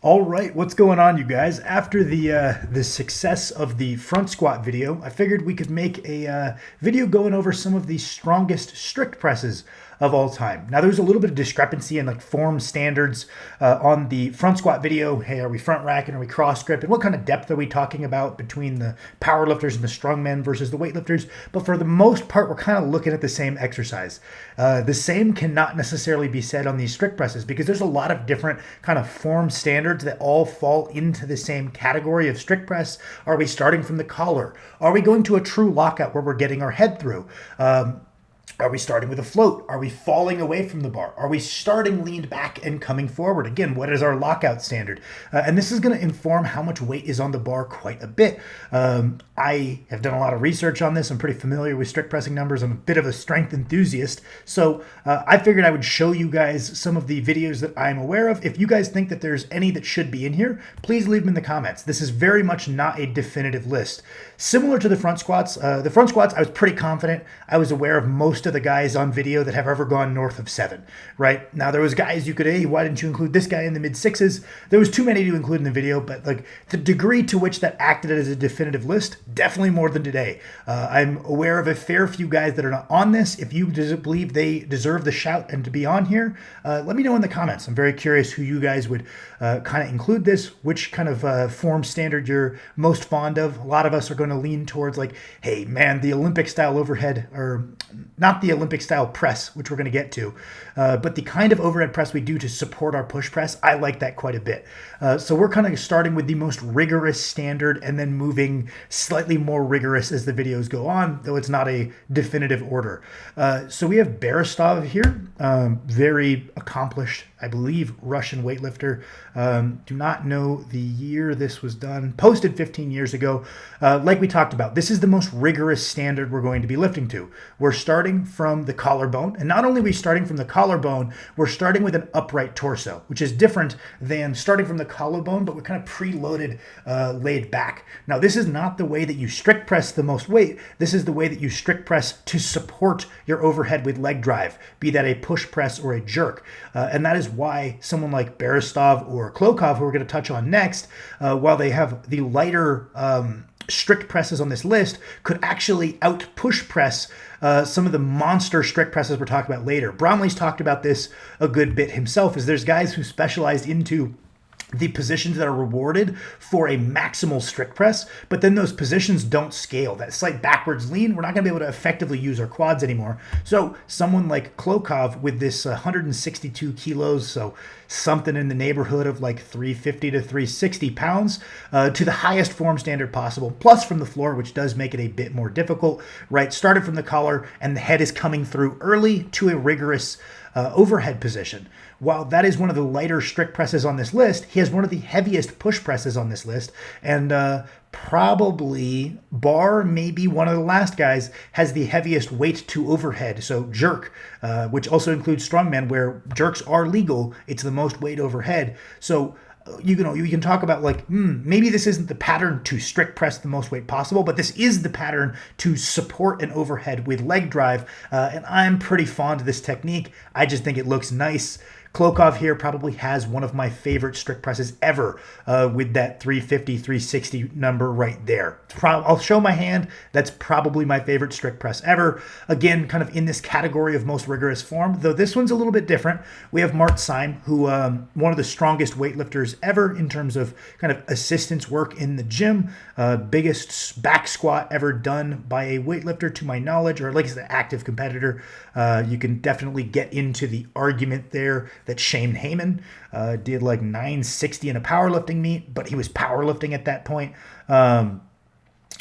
All right, what's going on, you guys? After the success of the front squat video, I figured we could make a video going over some of the strongest strict presses of all time. Now, there's a little bit of discrepancy in like form standards on the front squat video. Hey, are we front racking? Are we cross gripping? What kind of depth are we talking about between the power lifters and the strongmen versus the weightlifters? But for the most part, we're kind of looking at the same exercise. The same cannot necessarily be said on these strict presses because there's a lot of different kind of form standards that all fall into the same category of strict press. Are we starting from the collar? Are we going to a true lockout where we're getting our head through? Are we starting with a float? Are we falling away from the bar? Are we starting leaned back and coming forward? Again, what is our lockout standard? And this is going to inform how much weight is on the bar quite a bit. I have done a lot of research on this. I'm pretty familiar with strict pressing numbers. I'm a bit of a strength enthusiast. So I figured I would show you guys some of the videos that I'm aware of. If you guys think that there's any that should be in here, please leave them in the comments. This is very much not a definitive list. Similar to the front squats, I was pretty confident. I was aware of most of the guys on video that have ever gone north of 7, right? Now, there was guys you could, hey, why didn't you include this guy in the mid 6s? There was too many to include in the video, but like the degree to which that acted as a definitive list, definitely more than today. I'm aware of a fair few guys that are not on this. If you believe they deserve the shout and to be on here, let me know in the comments. I'm very curious who you guys would kind of include this, which kind of form standard you're most fond of. A lot of us are going to lean towards like, hey, man, the Olympic style overhead, or not the Olympic style press, which we're going to get to, but the kind of overhead press we do to support our push press, I like that quite a bit. So we're kind of starting with the most rigorous standard and then moving slightly more rigorous as the videos go on, though it's not a definitive order. So we have Berestov here, very accomplished, I believe, Russian weightlifter. Do not know the year this was done. Posted 15 years ago. Like we talked about, this is the most rigorous standard we're going to be lifting to. We're starting from the collarbone, and not only are we starting from the collarbone, we're starting with an upright torso, which is different than starting from the collarbone, but we're kind of preloaded, laid back. Now, this is not the way that you strict press the most weight. This is the way that you strict press to support your overhead with leg drive, be that a push press or a jerk. And that is why someone like Berestov or Klokov, who we're going to touch on next, while they have the lighter strict presses on this list, could actually out push press some of the monster strict presses we're talking about later. Bromley's talked about this a good bit himself, is there's guys who specialized into the positions that are rewarded for a maximal strict press, but then those positions don't scale. That slight backwards lean, we're not going to be able to effectively use our quads anymore. So someone like Klokov with this 162 kilos, so something in the neighborhood of like 350 to 360 pounds, to the highest form standard possible, plus from the floor, which does make it a bit more difficult, right? Started from the collar, and the head is coming through early to a rigorous overhead position. While that is one of the lighter strict presses on this list, he has one of the heaviest push presses on this list, and probably, bar maybe one of the last guys, has the heaviest weight to overhead, so jerk, which also includes strongman, where jerks are legal. It's the most weight overhead. So you can talk about like, maybe this isn't the pattern to strict press the most weight possible, but this is the pattern to support an overhead with leg drive, and I'm pretty fond of this technique. I just think it looks nice. Klokov here probably has one of my favorite strict presses ever, with that 350, 360 number right there. I'll show my hand. That's probably my favorite strict press ever. Again, kind of in this category of most rigorous form, though this one's a little bit different. We have Mart Syme, who one of the strongest weightlifters ever in terms of kind of assistance work in the gym. Biggest back squat ever done by a weightlifter to my knowledge, or at least an active competitor. You can definitely get into the argument there that Shane Heyman did like 960 in a powerlifting meet, but he was powerlifting at that point.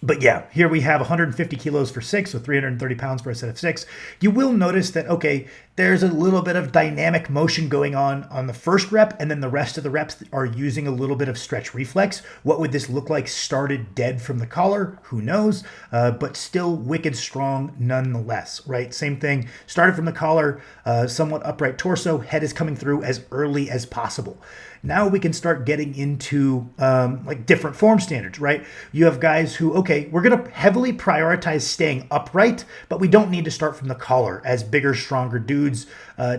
But yeah, here we have 150 kilos for 6, so 330 pounds for a set of 6. You will notice that, okay, there's a little bit of dynamic motion going on the first rep, and then the rest of the reps are using a little bit of stretch reflex. What would this look like started dead from the collar? Who knows? But still wicked strong nonetheless, right? Same thing, started from the collar, somewhat upright torso, head is coming through as early as possible. now we can start getting into like different form standards, right? You have guys who, okay, we're going to heavily prioritize staying upright, but we don't need to start from the collar, as bigger, stronger dudes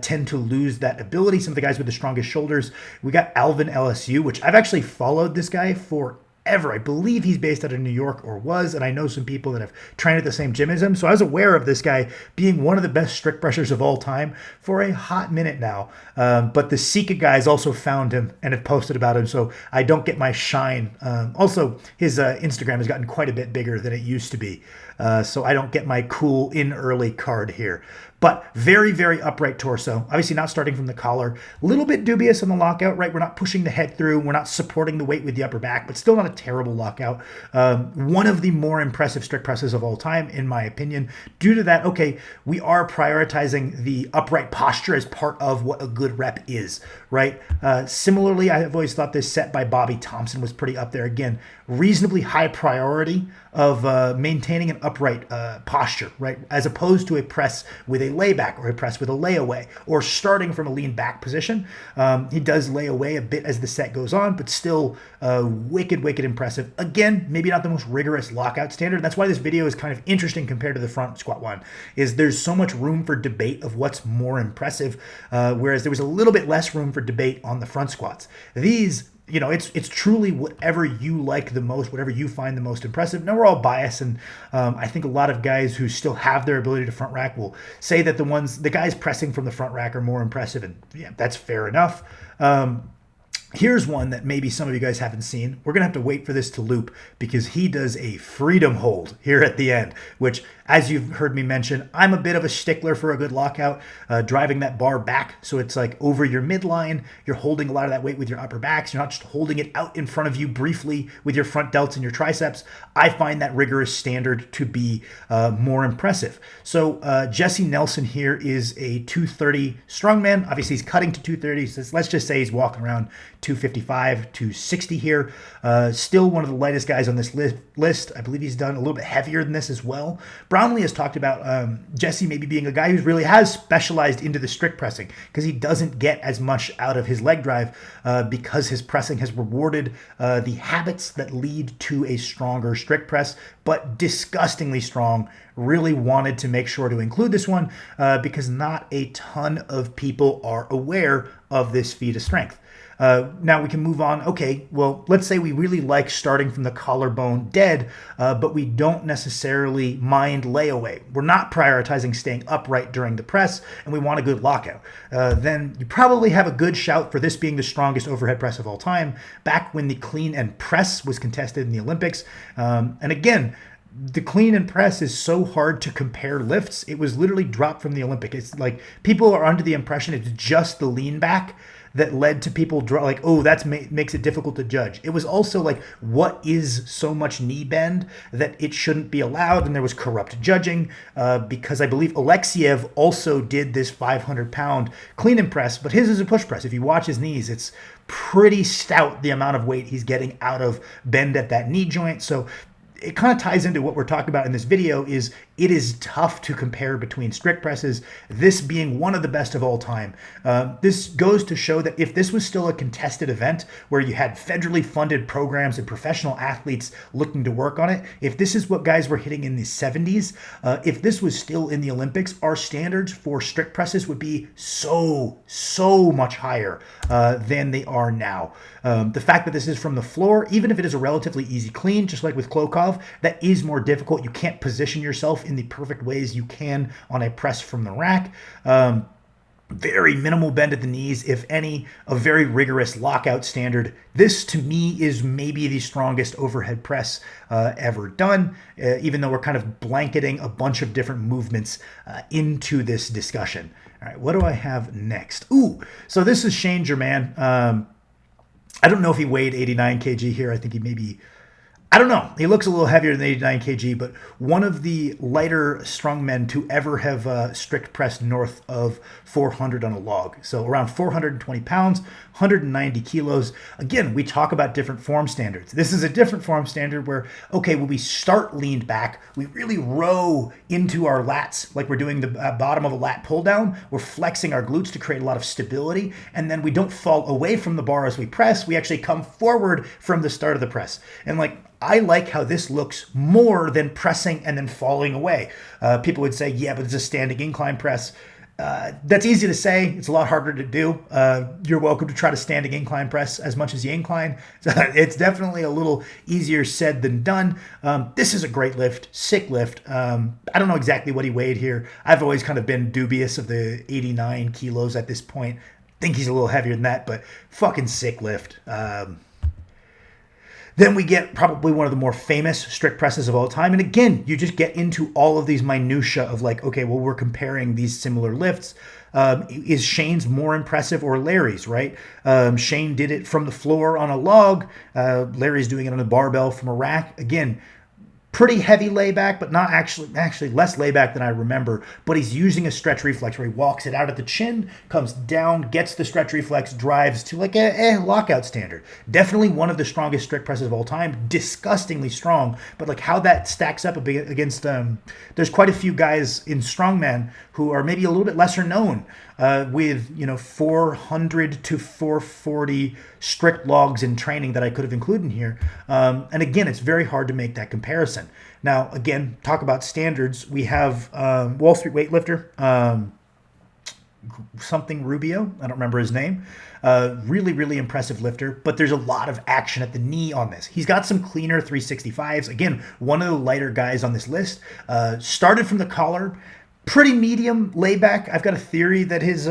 tend to lose that ability. Some of the guys with the strongest shoulders. We got Alvin LSU, which I've actually followed this guy for ever. I believe he's based out of New York, or was, and I know some people that have trained at the same gym as him. So I was aware of this guy being one of the best strict pressers of all time for a hot minute now. But the Sika guys also found him and have posted about him, so I don't get my shine. Also, his Instagram has gotten quite a bit bigger than it used to be. So I don't get my cool in early card here. But very, very upright torso. Obviously not starting from the collar. A little bit dubious on the lockout, right? We're not pushing the head through. We're not supporting the weight with the upper back, but still not a terrible lockout. One of the more impressive strict presses of all time, in my opinion. Due to that, okay, we are prioritizing the upright posture as part of what a good rep is, right? Similarly, I've always thought this set by Bobby Thompson was pretty up there. Again, reasonably high priority of maintaining an upright posture, right? As opposed to a press with a layback or a press with a layaway or starting from a lean back position. He does lay away a bit as the set goes on, but still wicked, wicked impressive. Again, maybe not the most rigorous lockout standard. That's why this video is kind of interesting compared to the front squat one, is there's so much room for debate of what's more impressive, whereas there was a little bit less room for debate on the front squats. These, you know, it's truly whatever you like the most, whatever you find the most impressive. Now, we're all biased, and I think a lot of guys who still have their ability to front rack will say that the guys pressing from the front rack are more impressive, and yeah, that's fair enough. Here's one that maybe some of you guys haven't seen. We're going to have to wait for this to loop because he does a freedom hold here at the end, which, as you've heard me mention, I'm a bit of a stickler for a good lockout, driving that bar back so it's like over your midline. You're holding a lot of that weight with your upper backs. You're not just holding it out in front of you briefly with your front delts and your triceps. I find that rigorous standard to be more impressive. So Jesse Nelson here is a 230 strongman. Obviously, he's cutting to 230. So let's just say he's walking around 255, 260 here. Still one of the lightest guys on this list. I believe he's done a little bit heavier than this as well. Brownlee has talked about Jesse maybe being a guy who really has specialized into the strict pressing because he doesn't get as much out of his leg drive because his pressing has rewarded the habits that lead to a stronger strict press, but disgustingly strong. Really wanted to make sure to include this one because not a ton of people are aware of this feat of strength. Now we can move on. Okay, well, let's say we really like starting from the collarbone dead, but we don't necessarily mind layaway. We're not prioritizing staying upright during the press, and we want a good lockout. Then you probably have a good shout for this being the strongest overhead press of all time, back when the clean and press was contested in the Olympics. And again, the clean and press is so hard to compare lifts. It was literally dropped from the Olympic. It's like people are under the impression it's just the lean back that led to people like, oh, that makes it difficult to judge. It was also like, what is so much knee bend that it shouldn't be allowed? And there was corrupt judging because I believe Alexiev also did this 500-pound clean and press, but his is a push press. If you watch his knees, it's pretty stout, the amount of weight he's getting out of bend at that knee joint. So it kind of ties into what we're talking about in this video. Is it is tough to compare between strict presses, this being one of the best of all time. This goes to show that if this was still a contested event where you had federally funded programs and professional athletes looking to work on it, if this is what guys were hitting in the 70s, if this was still in the Olympics, our standards for strict presses would be so much higher than they are now. The fact that this is from the floor, even if it is a relatively easy clean, just like with Klokov, that is more difficult. You can't position yourself in the perfect ways you can on a press from the rack. Very minimal bend at the knees, if any, a very rigorous lockout standard. This, to me, is maybe the strongest overhead press ever done, even though we're kind of blanketing a bunch of different movements into this discussion. All right, what do I have next? Ooh, so this is Shane Germain. I don't know if he weighed 89 kg here. I think he maybe... I don't know. He looks a little heavier than 89 kg, but one of the lighter strongmen to ever have strict pressed north of 400 on a log. So around 420 pounds, 190 kilos. Again, we talk about different form standards. This is a different form standard where, okay, when we start leaned back, we really row into our lats like we're doing the bottom of a lat pull down. We're flexing our glutes to create a lot of stability, and then we don't fall away from the bar as we press. We actually come forward from the start of the press. And like, I like how this looks more than pressing and then falling away. People would say, yeah, but it's a standing incline press. That's easy to say. It's a lot harder to do. You're welcome to try to standing incline press as much as you incline. It's definitely a little easier said than done. This is a great lift, sick lift. I don't know exactly what he weighed here. I've always kind of been dubious of the 89 kilos at this point. Think he's a little heavier than that, but fucking sick lift. Then we get probably one of the more famous strict presses of all time. And again, you just get into all of these minutia of like, okay, well, we're comparing these similar lifts. Is Shane's more impressive or Larry's, right? Shane did it from the floor on a log. Larry's doing it on a barbell from a rack. Again, pretty heavy layback, but not actually less layback than I remember. But he's using a stretch reflex where he walks it out at the chin, comes down, gets the stretch reflex, drives to like a lockout standard. Definitely one of the strongest strict presses of all time. Disgustingly strong, but like how that stacks up against there's quite a few guys in strongman who are maybe a little bit lesser known with 400 to 440 strict logs in training that I could have included in here. And again, it's very hard to make that comparison. Now, again, talk about standards. We have Wall Street weightlifter, something Rubio. I don't remember his name. Really, really impressive lifter, but there's a lot of action at the knee on this. He's got some cleaner 365s. Again, one of the lighter guys on this list. Started from the collar. Pretty medium layback. I've got a theory that his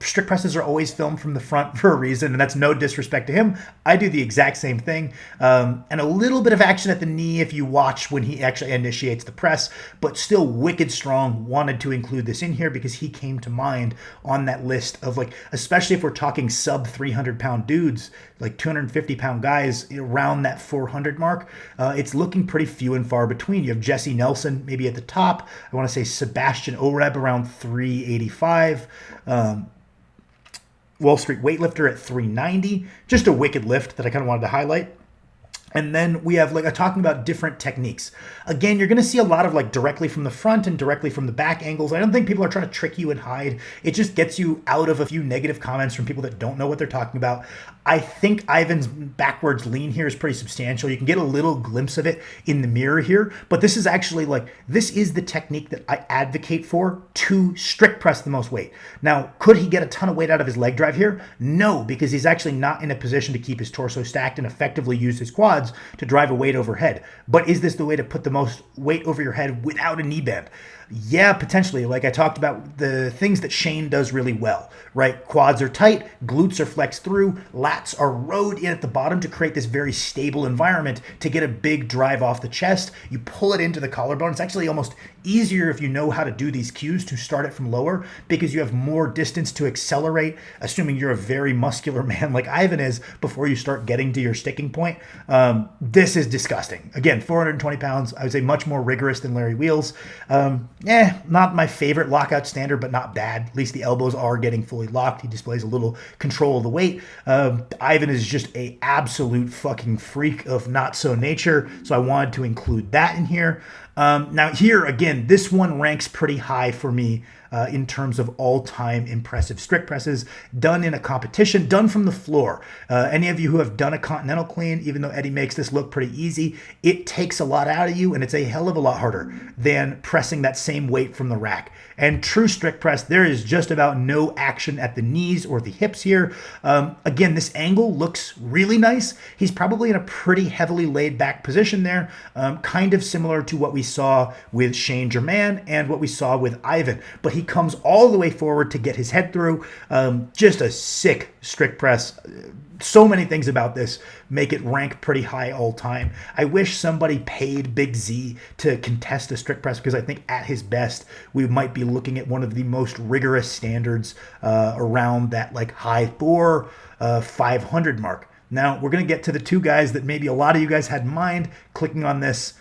strict presses are always filmed from the front for a reason, and that's no disrespect to him. I do the exact same thing. And a little bit of action at the knee if you watch when he actually initiates the press, but still wicked strong. Wanted to include this in here because he came to mind on that list of like, especially if we're talking sub 300 pound dudes, like 250 pound guys around that 400 mark. It's looking pretty few and far between. You have Jesse Nelson maybe at the top. I want to say Sebastian Oreb around 385. Wall Street weightlifter at 390. Just a wicked lift that I kind of wanted to highlight. And then we have like talking about different techniques. Again, you're going to see a lot of like directly from the front and directly from the back angles. I don't think people are trying to trick you and hide. It just gets you out of a few negative comments from people that don't know what they're talking about. I think Ivan's backwards lean here is pretty substantial. You can get a little glimpse of it in the mirror here, but this is actually like, this is the technique that I advocate for to strict press the most weight. Now, could he get a ton of weight out of his leg drive here? No, because he's actually not in a position to keep his torso stacked and effectively use his quads to drive a weight overhead. But is this the way to put the most weight over your head without a knee bend? Yeah, potentially. Like I talked about the things that Shane does really well, right? Quads are tight, glutes are flexed through, lats are rowed in at the bottom to create this very stable environment to get a big drive off the chest. You pull it into the collarbone. It's actually almost easier if you know how to do these cues to start it from lower because you have more distance to accelerate, assuming you're a very muscular man like Ivan is, before you start getting to your sticking point. This is disgusting. Again, 420 pounds, I would say much more rigorous than Larry Wheels. Not my favorite lockout standard, but not bad. At least the elbows are getting fully locked. He displays a little control of the weight. Ivan is just a absolute fucking freak of not so nature, so I wanted to include that in here. Now here, again, this one ranks pretty high for me in terms of all-time impressive strict presses done in a competition, done from the floor. Any of you who have done a continental clean, even though Eddie makes this look pretty easy, it takes a lot out of you, and it's a hell of a lot harder than pressing that same weight from the rack. And true strict press, there is just about no action at the knees or the hips here. Again, this angle looks really nice. He's probably in a pretty heavily laid back position there, kind of similar to what we saw with Shane Germain and what we saw with Ivan. But he comes all the way forward to get his head through. Just a sick strict press. So many things about this make it rank pretty high all time. I wish somebody paid Big Z to contest a strict press because I think at his best, we might be looking at one of the most rigorous standards around that like high 500 mark. Now, we're going to get to the two guys that maybe a lot of you guys had in mind clicking on this.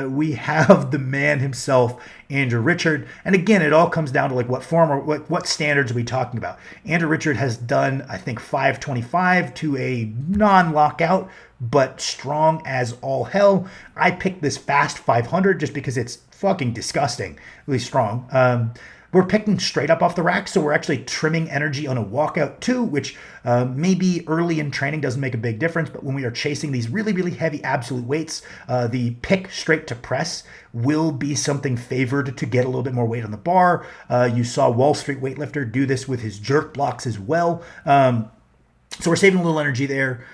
We have the man himself, Andrew Richard. And again, it all comes down to like what form or what standards are we talking about. Andrew Richard has done, I think, 525 to a non-lockout, but strong as all hell. I picked this fast 500 just because it's fucking disgustingly strong. We're picking straight up off the rack, so we're actually trimming energy on a walkout too, which maybe early in training doesn't make a big difference, but when we are chasing these really, really heavy absolute weights, the pick straight to press will be something favored to get a little bit more weight on the bar. You saw Wall Street weightlifter do this with his jerk blocks as well. So we're saving a little energy there.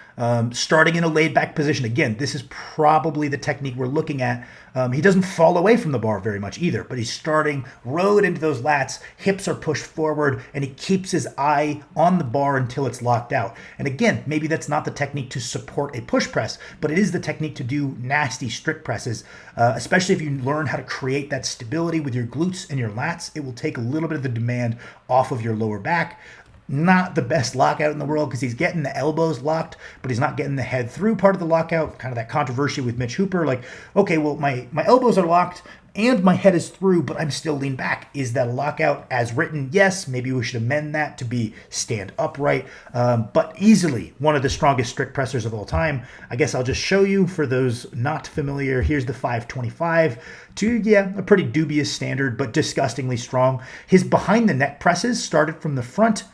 Starting in a laid back position. Again, this is probably the technique we're looking at. He doesn't fall away from the bar very much either, but he's starting rode into those lats, hips are pushed forward, and he keeps his eye on the bar until it's locked out. And again, maybe that's not the technique to support a push press, but it is the technique to do nasty strict presses, especially if you learn how to create that stability with your glutes and your lats. It will take a little bit of the demand off of your lower back. Not the best lockout in the world because he's getting the elbows locked, but he's not getting the head through part of the lockout. Kind of that controversy with Mitch Hooper. Like, okay, well, my elbows are locked and my head is through, but I'm still leaned back. Is that a lockout as written? Yes. Maybe we should amend that to be stand upright. But easily one of the strongest strict pressers of all time. I guess I'll just show you for those not familiar. Here's the 525 to, yeah, a pretty dubious standard, but disgustingly strong. His behind the neck presses started from the front.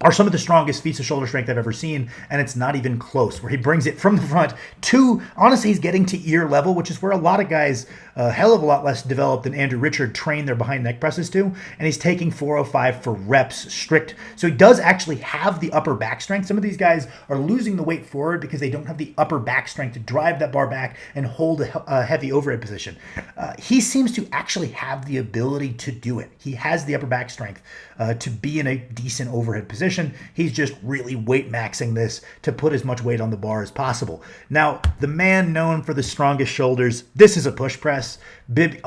Are some of the strongest feats of shoulder strength I've ever seen, and it's not even close, where he brings it from the front to, honestly, he's getting to ear level, which is where a lot of guys, a hell of a lot less developed than Andrew Richard, train their behind neck presses to, and he's taking 405 for reps strict. So he does actually have the upper back strength. Some of these guys are losing the weight forward because they don't have the upper back strength to drive that bar back and hold a heavy overhead position. He seems to actually have the ability to do it. He has the upper back strength to be in a decent overhead position. He's just really weight maxing this to put as much weight on the bar as possible. Now, the man known for the strongest shoulders, this is a push press.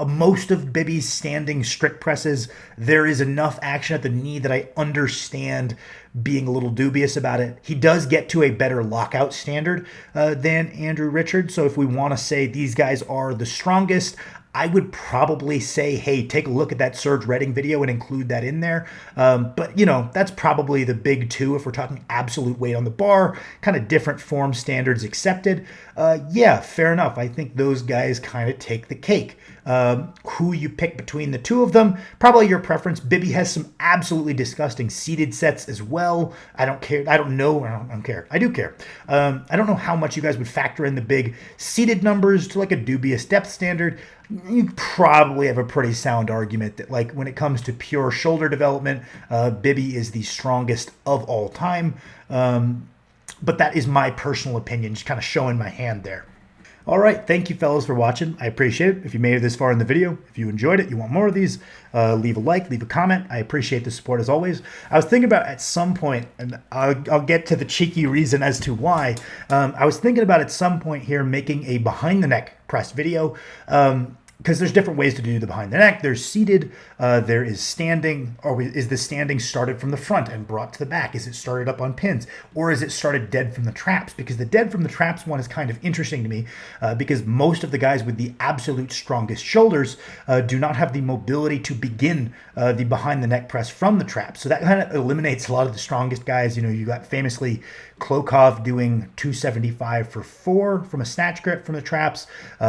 Most of Bibby's standing strict presses, there is enough action at the knee that I understand being a little dubious about it. He does get to a better lockout standard than Andrew Richard. So if we want to say these guys are the strongest, I would probably say, hey, take a look at that Serge Redding video and include that in there. But, you know, that's probably the big two if we're talking absolute weight on the bar, kind of different form standards accepted. Yeah, fair enough. I think those guys kind of take the cake. Who you pick between the two of them, probably your preference. Bibby has some absolutely disgusting seated sets as well. I don't care. I don't know. I don't care. I do care. I don't know how much you guys would factor in the big seated numbers to like a dubious depth standard. You probably have a pretty sound argument that, like, when it comes to pure shoulder development, Bibby is the strongest of all time. But that is my personal opinion, just kind of showing my hand there. All right, thank you fellas for watching. I appreciate it. If you made it this far in the video, if you enjoyed it, you want more of these, leave a like, leave a comment. I appreciate the support as always. I was thinking about at some point, and I'll get to the cheeky reason as to why. I was thinking about at some point here making a behind the neck press video. Because there's different ways to do the behind the neck. There's seated, there is standing, or is the standing started from the front and brought to the back? Is it started up on pins? Or is it started dead from the traps? Because the dead from the traps one is kind of interesting to me because most of the guys with the absolute strongest shoulders do not have the mobility to begin the behind the neck press from the traps. So that kind of eliminates a lot of the strongest guys. You know, you got famously Klokov doing 275 for 4 from a snatch grip from the traps.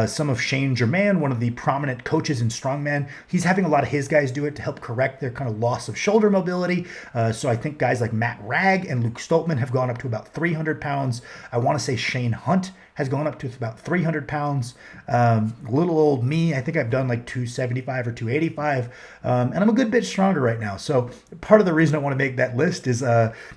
Some of Shane Germain, one of the prominent coaches in Strongman, he's having a lot of his guys do it to help correct their kind of loss of shoulder mobility. So I think guys like Matt Ragg and Luke Stoltman have gone up to about 300 pounds. I want to say Shane Hunt has gone up to about 300 pounds. Little old me, I think I've done like 275 or 285, and I'm a good bit stronger right now. So part of the reason I want to make that list is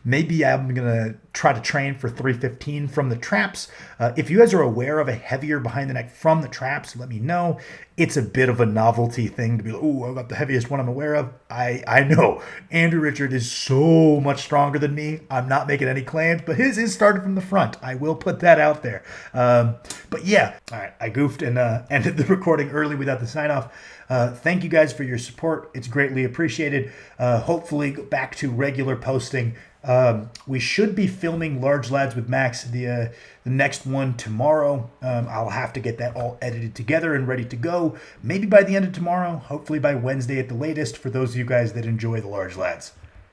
maybe I'm going to try to train for 315 from the traps. If you guys are aware of a heavier behind the neck from the traps, let me know. It's a bit of a novelty thing to be like, oh, I got the heaviest one I'm aware of. I know Andrew Richard is so much stronger than me. I'm not making any claims, but his is started from the front. I will put that out there. But yeah, all right, I goofed and ended the recording early without the sign off. Thank you guys for your support. It's greatly appreciated. Hopefully go back to regular posting We should be filming Large Lads with Max, the next one tomorrow. I'll have to get that all edited together and ready to go. Maybe by the end of tomorrow, hopefully by Wednesday at the latest, for those of you guys that enjoy the Large Lads.